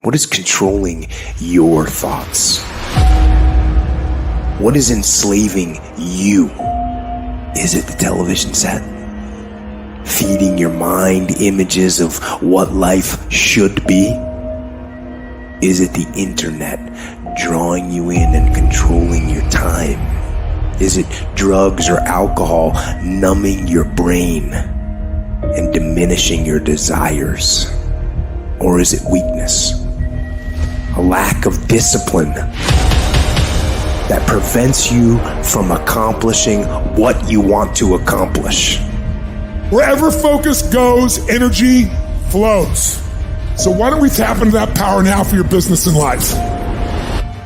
What is controlling your thoughts? What is enslaving you? Is it the television set? Feeding your mind images of what life should be? Is it the internet drawing you in and controlling your time? Is it drugs or alcohol numbing your brain and diminishing your desires? Or is it weakness? A lack of discipline that prevents you from accomplishing what you want to accomplish. Wherever focus goes, energy flows. So why don't we tap into that power now for your business and life?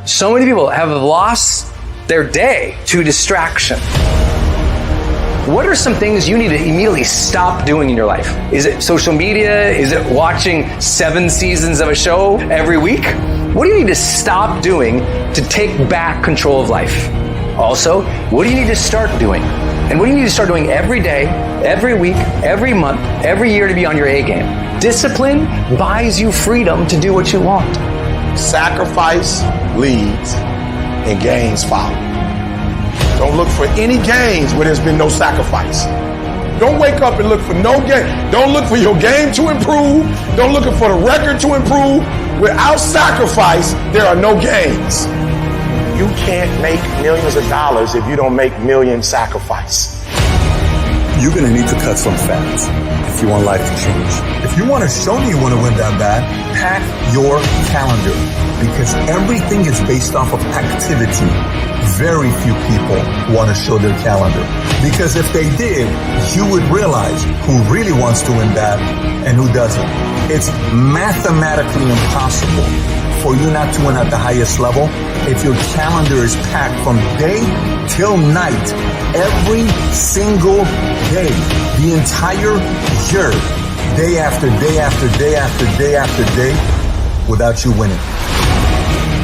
So many people have lost their day to distraction. What are some things you need to immediately stop doing in your life? Is it social media? Is it watching 7 seasons of a show every week? What do you need to stop doing to take back control of life? Also, what do you need to start doing? And what do you need to start doing every day, every week, every month, every year to be on your A game? Discipline buys you freedom to do what you want. Sacrifice leads and gains follow. Don't look for any gains where there's been no sacrifice. Don't wake up and look for no game. Don't look for your game to improve. Don't look for the record to improve. Without sacrifice, there are no gains. You can't make millions of dollars if you don't make million sacrifice. You're going to need to cut some fat if you want life to change. If you want to show me you want to win that bad, pack your calendar, because everything is based off of activity. Very few people want to show their calendar, because if they did, you would realize who really wants to win that and who doesn't. It's mathematically impossible for you not to win at the highest level if your calendar is packed from day till night, every single day, the entire year, day after day after day after day after day, without you winning.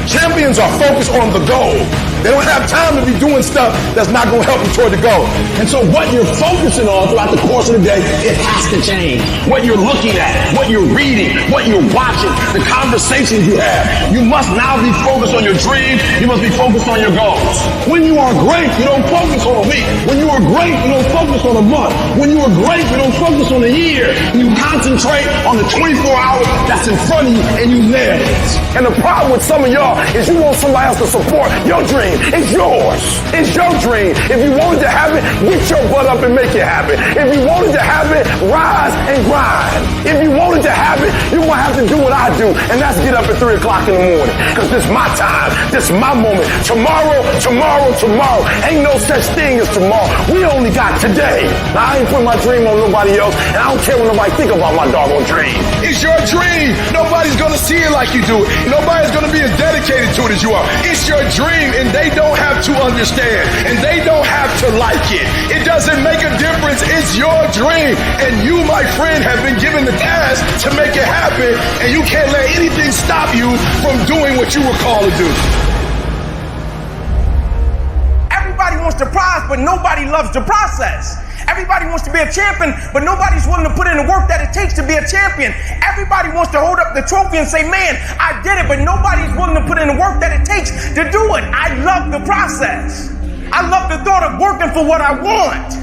Champions are focused on the goal. They don't have time to be doing stuff that's not going to help you toward the goal. And so what you're focusing on throughout the course of the day, it has to change. What you're looking at, what you're reading, what you're watching, the conversations you have. You must now be focused on your dreams. You must be focused on your goals. When you are great, you don't focus on a week. When you are great, you don't focus on a month. When you are great, you don't focus on a year. You concentrate on the 24 hours that's in front of you and you nail it. And the problem with some of y'all is you want somebody else to support your dream. It's yours. It's your dream. If you wanted to have it, get your butt up and make it happen. If you wanted to have it, rise and grind. If you wanted to have it, you're going to have to do what I do, and that's get up at 3 o'clock in the morning, because this is my time. This is my moment. Tomorrow. Ain't no such thing as tomorrow. We only got today. Now, I ain't putting my dream on nobody else, and I don't care what nobody think about my doggone dream. It's your dream. Nobody's going to see it like you do it. Nobody's going to be as dedicated to it as you are. It's your dream, and they don't have to understand, and they don't have to like it. It doesn't make a difference. It's your dream, and you, my friend, have been given the task to make it happen, and you can't let anything stop you from doing what you were called to do. Everybody wants the prize, but nobody loves the process. Everybody wants to be a champion, but nobody's willing to put in the work that it takes to be a champion. Everybody wants to hold up the trophy and say, man, I did it, but nobody's willing to put in the work that it takes to do it. I love the process. I love the thought of working for what I want.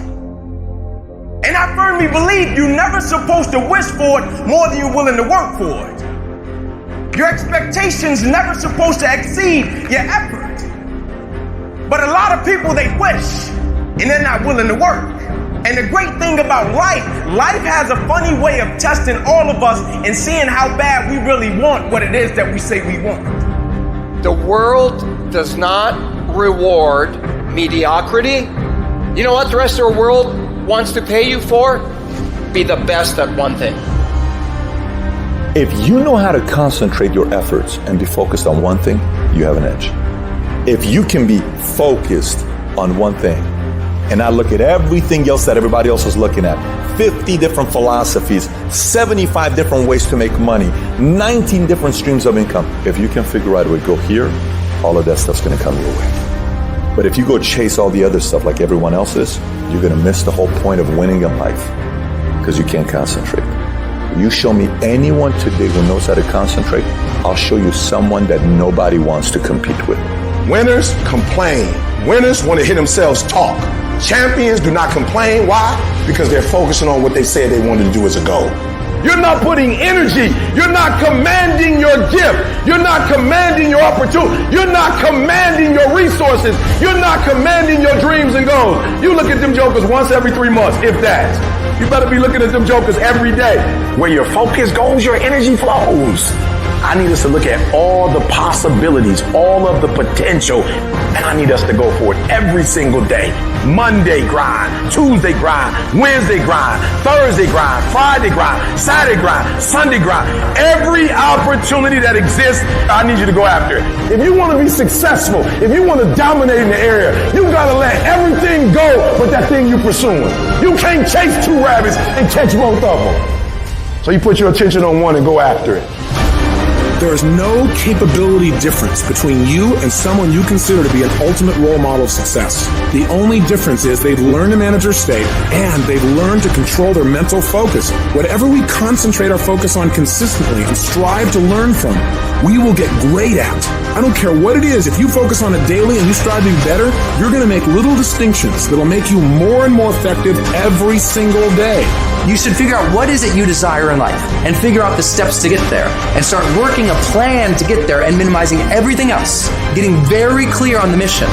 And I firmly believe you're never supposed to wish for it more than you're willing to work for it. Your expectations never supposed to exceed your effort. But a lot of people, they wish, and they're not willing to work. And the great thing about life has a funny way of testing all of us and seeing how bad we really want what it is that we say we want. The world does not reward mediocrity. You know what the rest of the world wants to pay you for? Be the best at one thing. If you know how to concentrate your efforts and be focused on one thing, you have an edge. If you can be focused on one thing and not look at everything else that everybody else is looking at, 50 different philosophies, 75 different ways to make money, 19 different streams of income. If you can figure out a way to go here, all of that stuff's going to come your way. But if you go chase all the other stuff like everyone else is, you're going to miss the whole point of winning in life, because you can't concentrate. You show me anyone today who knows how to concentrate, I'll show you someone that nobody wants to compete with. Winners complain. Winners want to hear themselves talk. Champions do not complain. Why? Because they're focusing on what they said they wanted to do as a goal. You're not putting energy. You're not commanding your gift. You're not commanding your opportunity. You're not commanding your resources. You're not commanding your dreams and goals. You look at them jokers once every 3 months, if that. You better be looking at them jokers every day. Where your focus goes, your energy flows. I need us to look at all the possibilities, all of the potential, and I need us to go for it every single day. Monday grind, Tuesday grind, Wednesday grind, Thursday grind, Friday grind, Saturday grind, Sunday grind. Every opportunity that exists, I need you to go after it. If you want to be successful, if you want to dominate in the area, you got to let everything go but that thing you're pursuing. You can't chase 2 rabbits and catch both of them. So you put your attention on one and go after it. There is no capability difference between you and someone you consider to be an ultimate role model of success. The only difference is they've learned to manage their state and they've learned to control their mental focus. Whatever we concentrate our focus on consistently and strive to learn from, we will get great at. I don't care what it is. If you focus on it daily and you strive to be better, you're going to make little distinctions that'll make you more and more effective every single day. You should figure out what is it you desire in life and figure out the steps to get there and start working a plan to get there and minimizing everything else. Getting very clear on the mission,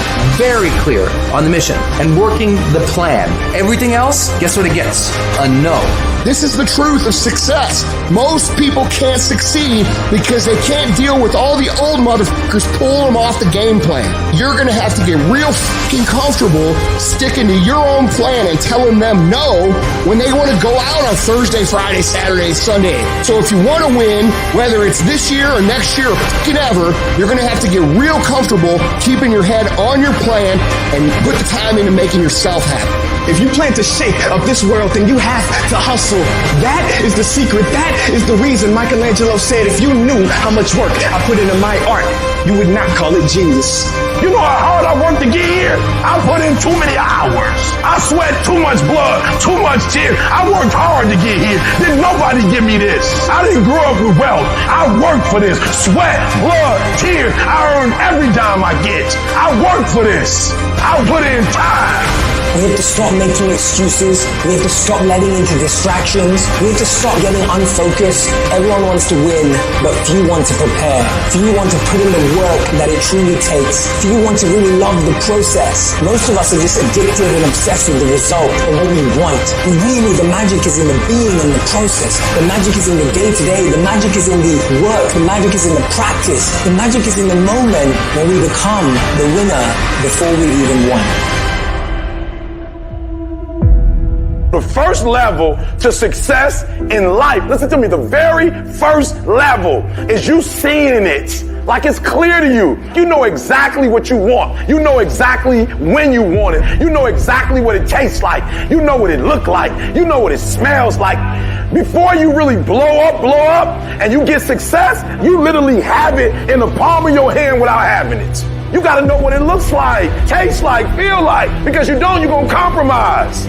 and working the plan. Everything else, guess what it gets? A no. This is the truth of success. Most people can't succeed because they can't deal with all the old motherfuckers pulling them off the game plan. You're gonna have to get real fucking comfortable sticking to your own plan and telling them no when they want to go out on Thursday, Friday, Saturday, Sunday. So if you want to win, whether it's this year or next year or fucking ever, you're gonna have to get real comfortable keeping your head on your plan and put the time into making yourself happy. If you plan to shake up this world, then you have to hustle. That is the secret. That is the reason Michelangelo said, if you knew how much work I put into my art, you would not call it genius. You know how hard I worked to get here? I put in too many hours. I sweat too much blood, too much tears. I worked hard to get here. Didn't nobody give me this. I didn't grow up with wealth. I worked for this. Sweat, blood, tears. I earn every dime I get. I worked for this. I put in time. We have to stop making excuses. We have to stop letting into distractions. We have to stop getting unfocused. Everyone wants to win, but few want to prepare. Few want to put in the work that it truly takes. Few want to really love the process. Most of us are just addicted and obsessed with the result of what we want. And really, the magic is in the being and the process. The magic is in the day-to-day. The magic is in the work. The magic is in the practice. The magic is in the moment when we become the winner before we even won. The first level to success in life, listen to me, the very first level is you seeing it like it's clear to you. You know exactly what you want. You know exactly when you want it. You know exactly what it tastes like. You know what it looks like. You know what it smells like. Before you really blow up, and you get success, you literally have it in the palm of your hand without having it. You gotta know what it looks like, tastes like, feel like, because you don't, you're gonna compromise.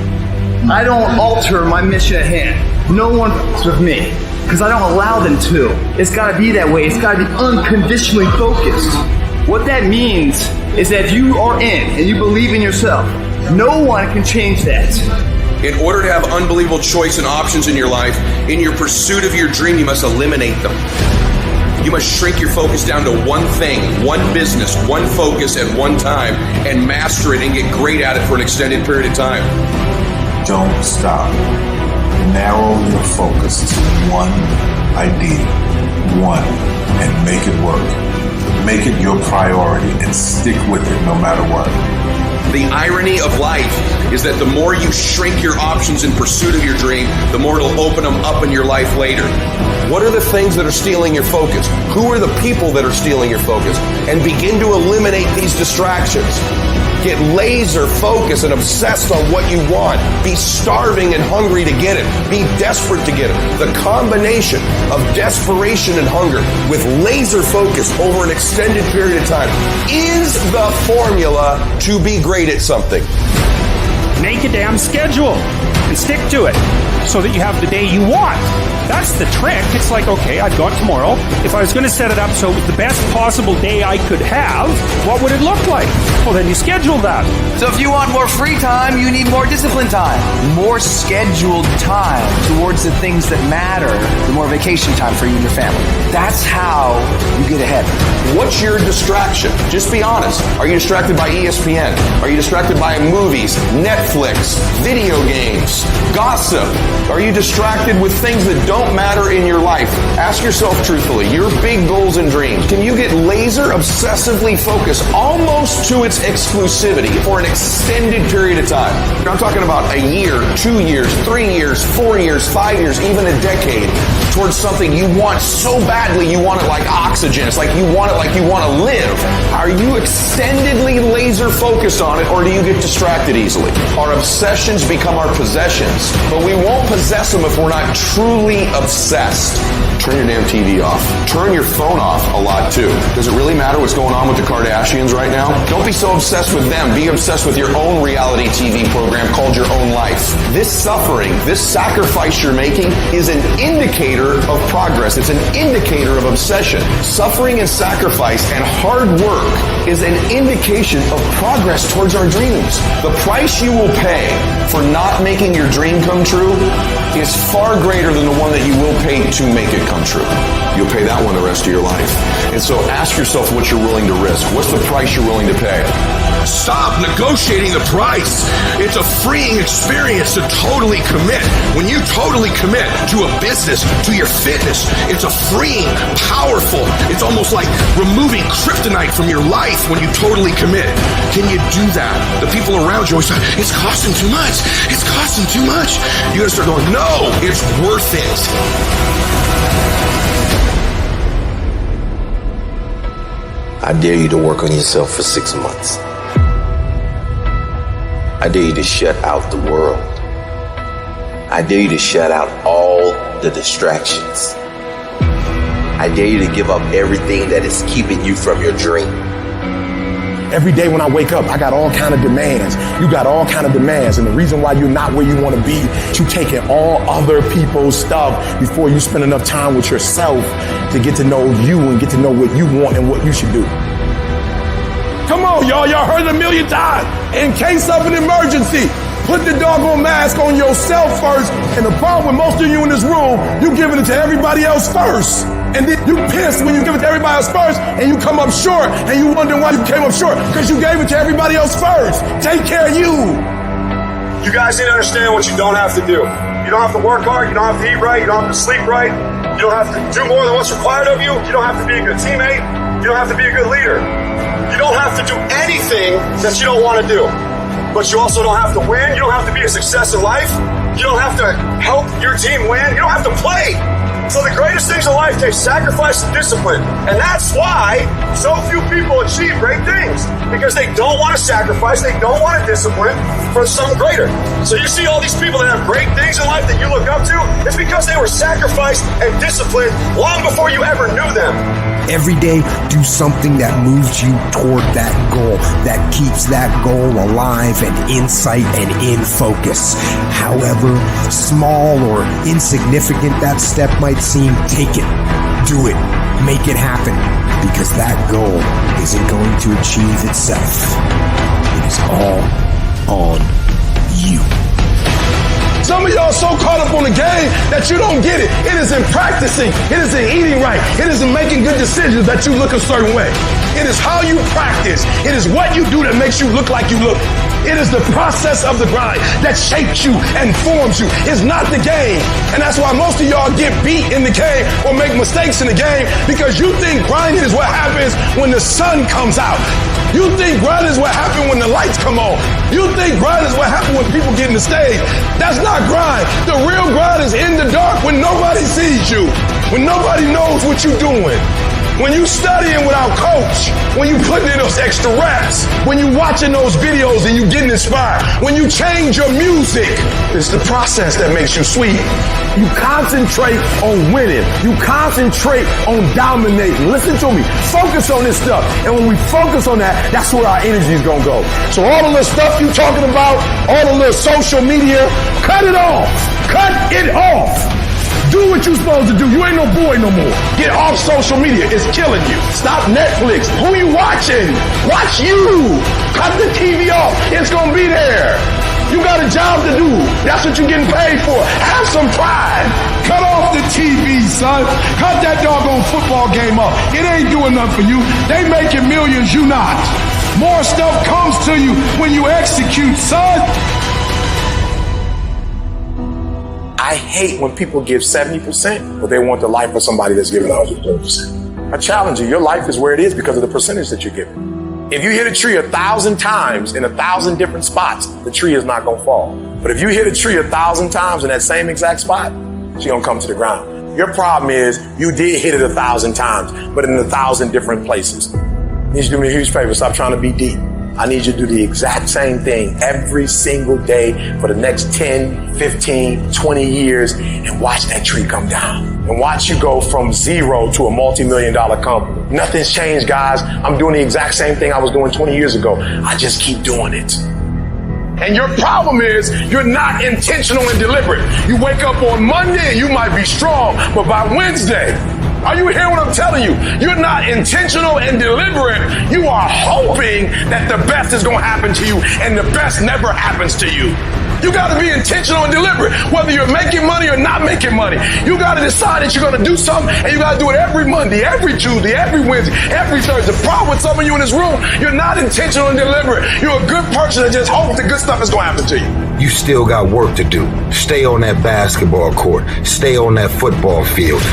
I don't alter my mission at hand. No one fucks with me because I don't allow them to. It's got to be that way. It's got to be unconditionally focused. What that means is that if you are in and you believe in yourself, no one can change that. In order to have unbelievable choice and options in your life, in your pursuit of your dream, you must eliminate them. You must shrink your focus down to one thing, one business, one focus at one time, and master it and get great at it for an extended period of time. Don't stop. Narrow your focus to one idea, and make it work. Make it your priority and stick with it no matter what. The irony of life is that the more you shrink your options in pursuit of your dream, the more it'll open them up in your life later. What are the things that are stealing your focus? Who are the people that are stealing your focus? And begin to eliminate these distractions. Get laser focused and obsessed on what you want. Be starving and hungry to get it. Be desperate to get it. The combination of desperation and hunger with laser focus over an extended period of time is the formula to be great at something. Make a damn schedule and stick to it. so that you have the day you want. That's the trick. It's like, okay, I've got tomorrow. If I was going to set it up so it was the best possible day I could have, what would it look like? Well, then you schedule that. So if you want more free time, you need more disciplined time. More scheduled time towards the things that matter. The more vacation time for you and your family. That's how you get ahead. What's your distraction? Just be honest. Are you distracted by ESPN? Are you distracted by movies, Netflix, video games, gossip? Are you distracted with things that don't matter in your life? Ask yourself truthfully, your big goals and dreams. Can you get laser obsessively focused almost to its exclusivity for an extended period of time? I'm talking about a year, 2 years, 3 years, 4 years, 5 years, even a decade towards something you want so badly you want it like oxygen. It's like you want it like you want to live. Are you extendedly laser focused on it, or do you get distracted easily? Our obsessions become our possessions, but we won't possess them if we're not truly obsessed. Turn your damn TV off. Turn your phone off a lot too. Does it really matter what's going on with the Kardashians right now? Don't be so obsessed with them. Be obsessed with your own reality TV program called Your Own Life. This suffering, this sacrifice you're making is an indicator of progress. It's an indicator of obsession. Suffering and sacrifice and hard work is an indication of progress towards our dreams. The price you will pay for not making your dream come true is far greater than the one that you will pay to make it come true. You'll pay that one the rest of your life. And so ask yourself what you're willing to risk. What's the price you're willing to pay? Stop negotiating the price. It's a freeing experience to totally commit. When you totally commit to a business, to your fitness, it's a freeing, powerful, it's almost like removing kryptonite from your life when you totally commit. Can you do that? The people around you always say, it's costing too much. It's costing too much. You gotta start going, no, it's worth it. I dare you to work on yourself for 6 months. I dare you to shut out the world. I dare you to shut out all the distractions. I dare you to give up everything that is keeping you from your dream. Every day when I wake up, I got all kind of demands. You got all kind of demands. And the reason why you're not where you want to be, you taking all other people's stuff before you spend enough time with yourself to get to know you and get to know what you want and what you should do. Come on, y'all. Y'all heard it a million times. In case of an emergency, put the doggone mask on yourself first. And the problem with most of you in this room, you giving it to everybody else first. And then you pissed when you give it to everybody else first and you come up short and you wonder why you came up short because you gave it to everybody else first. Take care of you. You guys need to understand what you don't have to do. You don't have to work hard. You don't have to eat right. You don't have to sleep right. You don't have to do more than what's required of you. You don't have to be a good teammate. You don't have to be a good leader. You don't have to do anything that you don't want to do. But you also don't have to win. You don't have to be a success in life. You don't have to help your team win. You don't have to play. So the greatest things in life take sacrifice and discipline. And that's why so few people achieve great things. Because they don't want to sacrifice, they don't want to discipline for something greater. So you see all these people that have great things in life that you look up to, it's because they were sacrificed and disciplined long before you ever knew them. Every day, do something that moves you toward that goal, that keeps that goal alive and in sight and in focus. However small or insignificant that step might seem, take it, do it, make it happen, because that goal isn't going to achieve itself. It is all on you. Some of y'all so caught up on the game that you don't get it. It is in practicing. It is in eating right. It is in making good decisions that you look a certain way. It is how you practice. It is what you do that makes you look like you look. It is the process of the grind that shapes you and forms you. It's not the game. And that's why most of y'all get beat in the game or make mistakes in the game, because you think grinding is what happens when the sun comes out. You think grinding is what happens when the lights come on. You think grinding is what happens when people get in the stage. That's not grind. The real grind is in the dark when nobody sees you, when nobody knows what you're doing. When you studying without coach, when you putting in those extra reps, when you watching those videos and you getting inspired, when you change your music, it's the process that makes you sweet. You concentrate on winning. You concentrate on dominating. Listen to me. Focus on this stuff. And when we focus on that, that's where our energy is going to go. So all the little stuff you talking about, all the little social media, cut it off. Cut it off. Do what you're supposed to do. You ain't no boy no more. Get off social media. It's killing you. Stop Netflix. Who you watching? Watch you. Cut the TV off. It's going to be there. You got a job to do. That's what you're getting paid for. Have some pride. Cut off the TV, son. Cut that doggone football game off. It ain't doing nothing for you. They making millions, you not. More stuff comes to you when you execute, son. I hate when people give 70%, but they want the life of somebody that's giving 100%. I challenge you. Your life is where it is because of the percentage that you're giving. If you hit a tree 1,000 times in 1,000 different spots, the tree is not going to fall. But if you hit a tree 1,000 times in that same exact spot, she's going to come to the ground. Your problem is you did hit it 1,000 times, but in 1,000 different places. You need to do me a huge favor. Stop trying to be deep. I need you to do the exact same thing every single day for the next 10, 15, 20 years and watch that tree come down. And watch you go from zero to a multi-million-dollar company. Nothing's changed, guys. I'm doing the exact same thing I was doing 20 years ago. I just keep doing it. And your problem is you're not intentional and deliberate. You wake up on Monday and you might be strong, but by Wednesday, are you hearing what I'm telling you? You're not intentional and deliberate. You are hoping that the best is going to happen to you, and the best never happens to you. You got to be intentional and deliberate, whether you're making money or not making money. You got to decide that you're going to do something, and you got to do it every Monday, every Tuesday, every Wednesday, every Thursday. The problem with some of you in this room, you're not intentional and deliberate. You're a good person that just hopes the good stuff is going to happen to you. You still got work to do. Stay on that basketball court. Stay on that football field.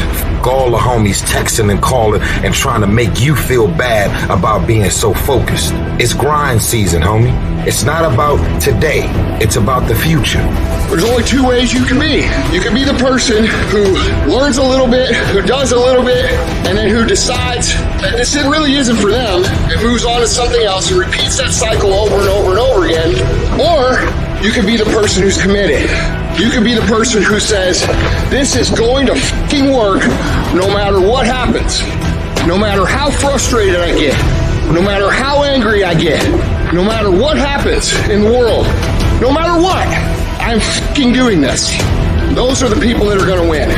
All the homies texting and calling and trying to make you feel bad about being so focused. It's grind season, homie. It's not about today. It's about the future. There's only two ways you can be. You can be the person who learns a little bit, who does a little bit, and then who decides that this really isn't for them and moves on to something else and repeats that cycle over and over and over again. Or you can be the person who's committed. You can be the person who says, this is going to fucking work no matter what happens. No matter how frustrated I get. No matter how angry I get. No matter what happens in the world. No matter what, I'm fucking doing this. Those are the people that are going to win.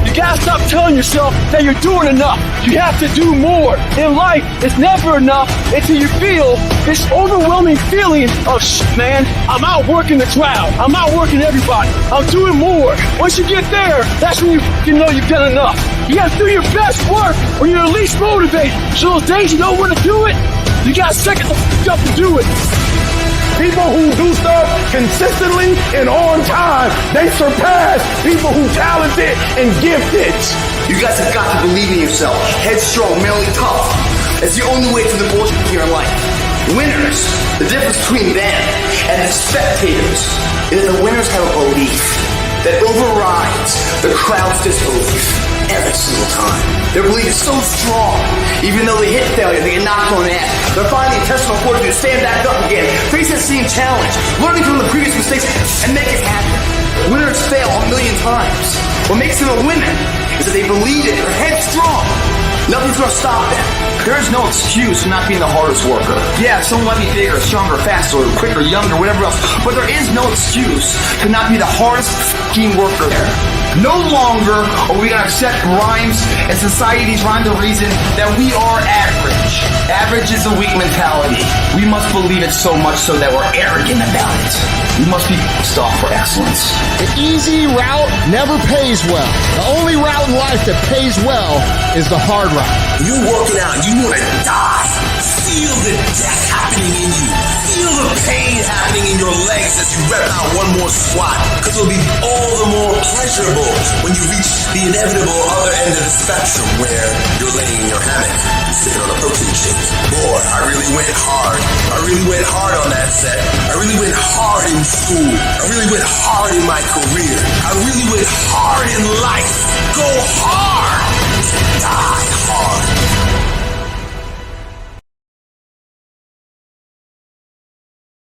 You gotta stop telling yourself that you're doing enough. You have to do more. In life, it's never enough until you feel this overwhelming feeling of man, I'm outworking the crowd. I'm outworking everybody. I'm doing more. Once you get there, that's when you know you've done enough. You gotta do your best work when you're at least motivated. So those days you don't want to do it, you gotta second the up to do it. People who do stuff consistently and on time, they surpass people who talented and gifted. You guys have got to believe in yourself. Headstrong, mentally tough. It's the only way to the bullshit here in life. Winners, the difference between them and the spectators is that the winners have a belief that overrides the crowd's disbelief every single time. Their belief is so strong, even though they hit failure, they get knocked on the head. They're finding intestinal fortitude to stand back up again, face that same challenge, learning from the previous mistakes, and make it happen. Winners fail 1,000,000 times. What makes them a winner is that they believe it, they're headstrong. Nothing's gonna stop them. There is no excuse for not being the hardest worker. Yeah, someone might be bigger, stronger, faster, or quicker, younger, whatever else, but there is no excuse to not be the hardest fucking worker there. No longer are we gonna accept rhymes and society's rhymes of reason that we are average. Average is a weak mentality. We must believe it so much so that we're arrogant about it. We must be stopped for excellence. The easy route never pays well. The only route in life that pays well is the hard route. You're working out, you want to die. Feel the death happening in you. Feel the pain happening in your legs as you rep out one more squat. Because it'll be all the more pleasurable when you reach the inevitable other end of the spectrum where you're laying in your hammock, sipping on a protein shake. Boy, I really went hard. I really went hard on that set. I really went hard in school. I really went hard in my career. I really went hard in life. Go hard.